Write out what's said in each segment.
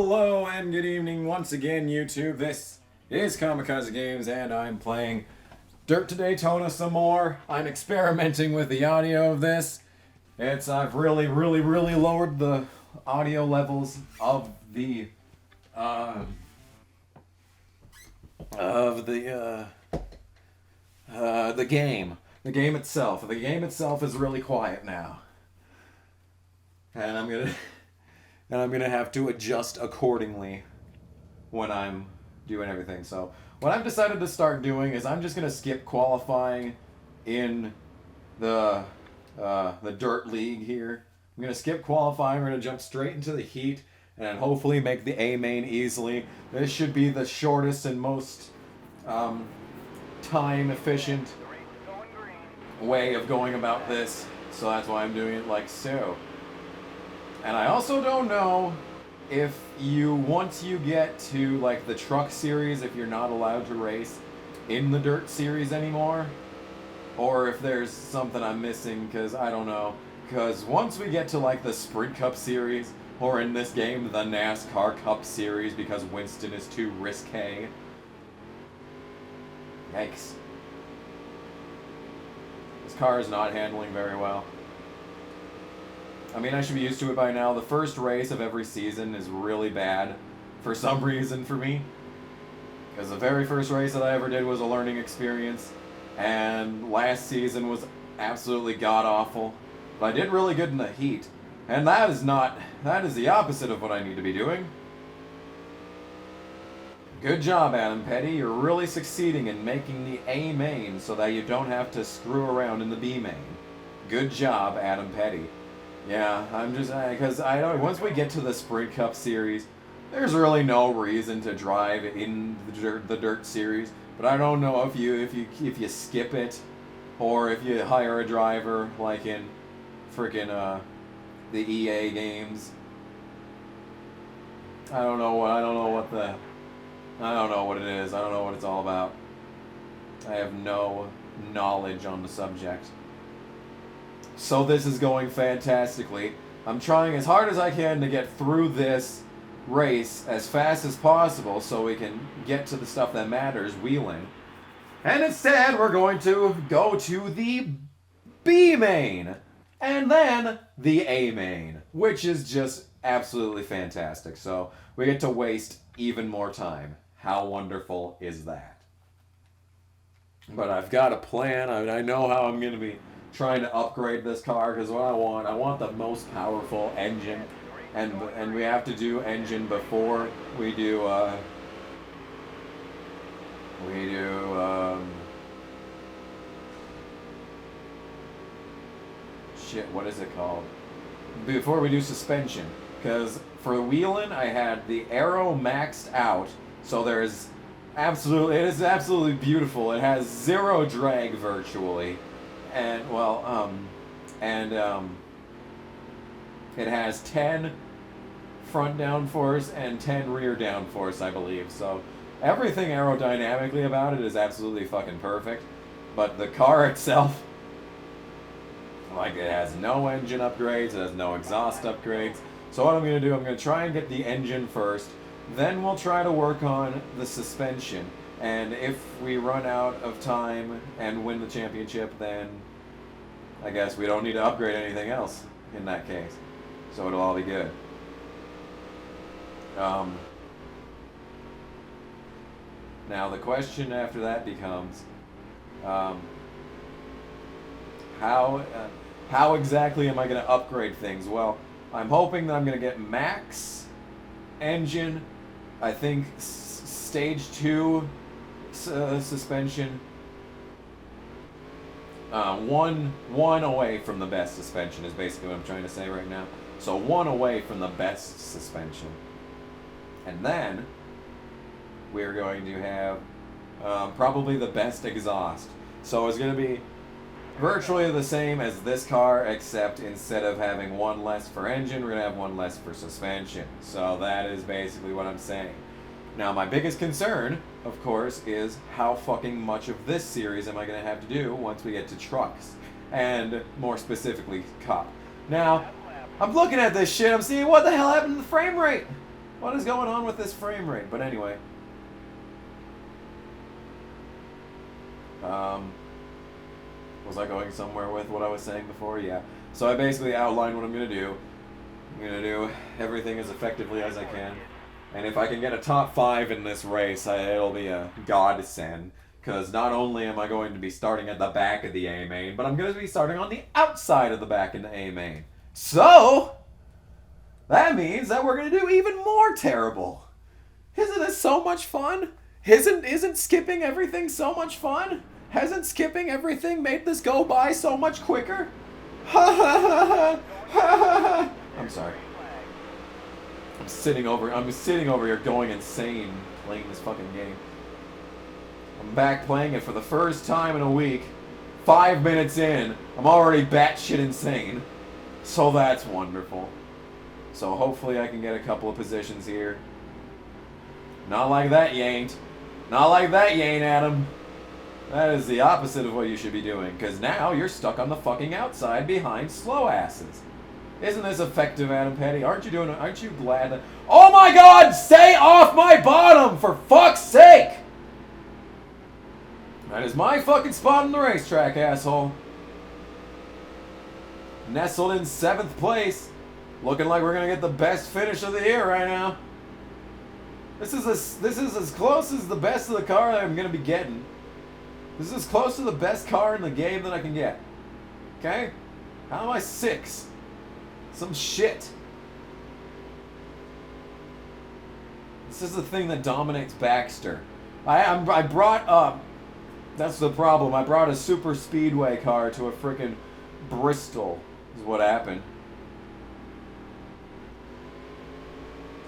Hello and good evening once again, YouTube. This is Kamikaze Games and I'm playing Dirt to Daytona some more. I'm experimenting with the audio of this. I've really lowered the audio levels of the game. The game itself. The game itself is really quiet now. And I'm gonna have to adjust accordingly when I'm doing everything. So what I've decided to start doing is I'm just gonna skip qualifying in the dirt league here. I'm gonna skip qualifying. We're gonna jump straight into the heat and hopefully make the A main easily. This should be the shortest and most time efficient way of going about this. So that's why I'm doing it like so. And I also don't know if once you get to like the truck series, if you're not allowed to race in the dirt series anymore, or if there's something I'm missing, because I don't know. Because once we get to like the Sprint Cup series, or in this game, the Nascar Cup series, because Winston is too risque. Yikes. This car is not handling very well. I mean, I should be used to it by now. The first race of every season is really bad for some reason for me. Because the very first race that I ever did was a learning experience. And last season was absolutely god-awful. But I did really good in the heat. And that is the opposite of what I need to be doing. Good job, Adam Petty. You're really succeeding in making the A main so that you don't have to screw around in the B main. Good job, Adam Petty. Yeah, I'm just because I don't. Once we get to the Sprint Cup series, there's really no reason to drive in the dirt series. But I don't know if you skip it, or if you hire a driver like in freaking the EA games. I don't know what it is. I don't know what it's all about. I have no knowledge on the subject. So this is going fantastically. I'm trying as hard as I can to get through this race as fast as possible so we can get to the stuff that matters, wheeling. And instead, we're going to go to the B main. And then the A main, which is just absolutely fantastic. So we get to waste even more time. How wonderful is that? But I've got a plan. I know how I'm going to be trying to upgrade this car, because what I want the most powerful engine, and we have to do engine before we do shit, what is it called? Before we do suspension, because for wheeling I had the aero maxed out, so it is absolutely beautiful. It has zero drag virtually. And it has 10 front downforce and 10 rear downforce, I believe. So everything aerodynamically about it is absolutely fucking perfect. But the car itself, like, it has no engine upgrades, it has no exhaust upgrades. So what I'm going to do, I'm going to try and get the engine first. Then we'll try to work on the suspension. And if we run out of time and win the championship, then I guess we don't need to upgrade anything else in that case. So it'll all be good. Now the question after that becomes, how exactly am I going to upgrade things? Well, I'm hoping that I'm going to get max engine, I think stage 2 suspension, one away from the best suspension is basically what I'm trying to say right now. So one away from the best suspension, and then we're going to have probably the best exhaust. So it's going to be virtually the same as this car, except instead of having one less for engine, we're going to have one less for suspension. So that is basically what I'm saying. Now, my biggest concern, of course, is how fucking much of this series am I going to have to do once we get to trucks, and more specifically, Cup. Now, I'm looking at this shit, I'm seeing what the hell happened to the frame rate. What is going on with this frame rate? But anyway. Was I going somewhere with what I was saying before? Yeah. So I basically outlined what I'm going to do. I'm going to do everything as effectively as I can. And if I can get a top 5 in this race, it'll be a godsend. Because not only am I going to be starting at the back of the A main, but I'm going to be starting on the outside of the back in the A main. So, that means that we're going to do even more terrible. Isn't this so much fun? Isn't skipping everything so much fun? Hasn't skipping everything made this go by so much quicker? Ha ha ha ha ha ha. I'm sorry. I'm sitting over here going insane playing this fucking game. I'm back playing it for the first time in a week. 5 minutes in, I'm already batshit insane. So that's wonderful. So hopefully I can get a couple of positions here. Not like that, you ain't. Not like that, you ain't, Adam. That is the opposite of what you should be doing, because now you're stuck on the fucking outside behind slow asses. Isn't this effective, Adam Petty? Aren't you glad that... Oh my god! Stay off my bottom, for fuck's sake! That is my fucking spot on the racetrack, asshole. Nestled in 7th place. Looking like we're gonna get the best finish of the year right now. This is as close as the best of the car that I'm gonna be getting. This is as close to the best car in the game that I can get. Okay? How am I 6? Some shit. This is the thing that dominates Baxter. I brought up... That's the problem. I brought a super speedway car to a frickin' Bristol. Is what happened.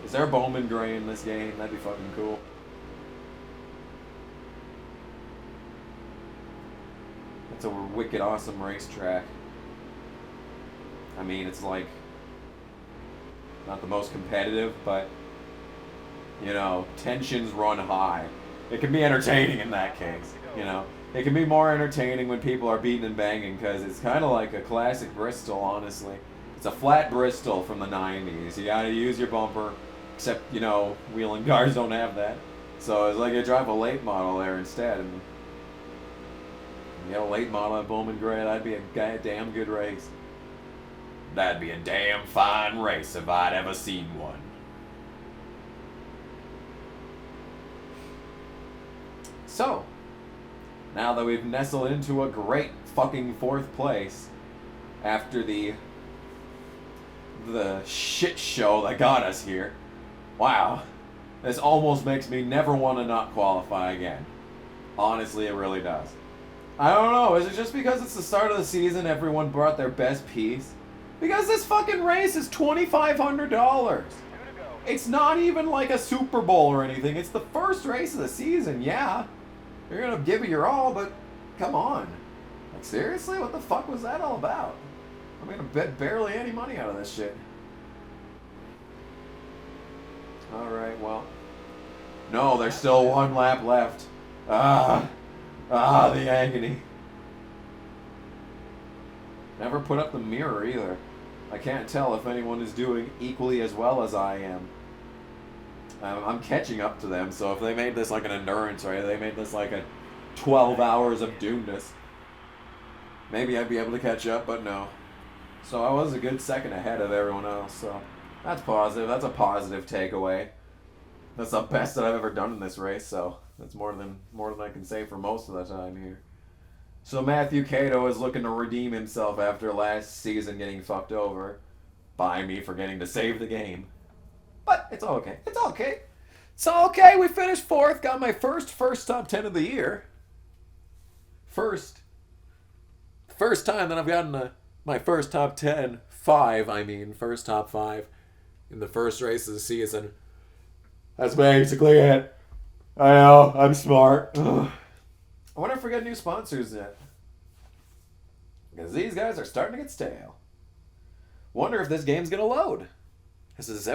Is there Bowman Gray in this game? That'd be fucking cool. It's a wicked awesome racetrack. I mean, it's like not the most competitive, but you know, tensions run high. It can be entertaining in that case. You know, it can be more entertaining when people are beating and banging because it's kind of like a classic Bristol, honestly. It's a flat Bristol from the 90s. You gotta use your bumper, except, you know, wheeling cars don't have that. So it's like you drive a late model there instead. And you get a late model at Bowman Gray, that'd be a damn good race. That'd be a damn fine race if I'd ever seen one. So, now that we've nestled into a great fucking 4th place after the shit show that got us here, wow, this almost makes me never want to not qualify again. Honestly, it really does. I don't know, is it just because it's the start of the season everyone brought their best piece? Because this fucking race is $2,500. It's not even like a Super Bowl or anything. It's the first race of the season, yeah. You're gonna give it your all, but come on. Like, seriously? What the fuck was that all about? I'm gonna bet barely any money out of this shit. Alright, well. No, there's still 1 lap left. The agony. Never put up the mirror either. I can't tell if anyone is doing equally as well as I am. I'm catching up to them, so if they made this like an endurance race, they made this like a 12 hours of doomness, maybe I'd be able to catch up, but no. So I was a good second ahead of everyone else, so that's positive. That's a positive takeaway. That's the best that I've ever done in this race, so that's more than I can say for most of the time here. So Matthew Cato is looking to redeem himself after last season getting fucked over by me forgetting to save the game. But it's okay. It's okay. It's okay. We finished 4th. Got my first top 10 of the year. First time that I've gotten my first top 10. First top 5 in the first race of the season. That's basically it. I know. I'm smart. Ugh. I wonder if we got new sponsors yet. Because these guys are starting to get stale. Wonder if this game's going to load. Has this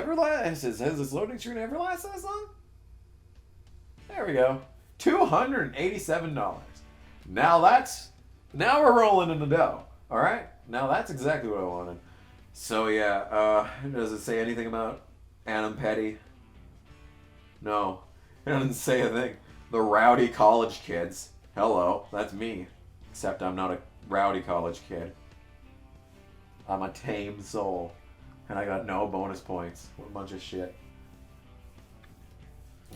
loading screen ever lasted this long? There we go. $287. Now we're rolling in the dough. Alright? Now that's exactly what I wanted. So yeah, does it say anything about Adam Petty? No. It doesn't say a thing. The rowdy college kids. Hello, that's me. Except I'm not a rowdy college kid. I'm a tame soul. And I got no bonus points. What a bunch of shit.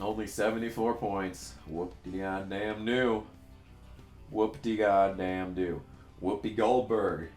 Only 74 points. Whoop-de-goddamn do. Whoop-de-goddamn do. Whoopi Goldberg.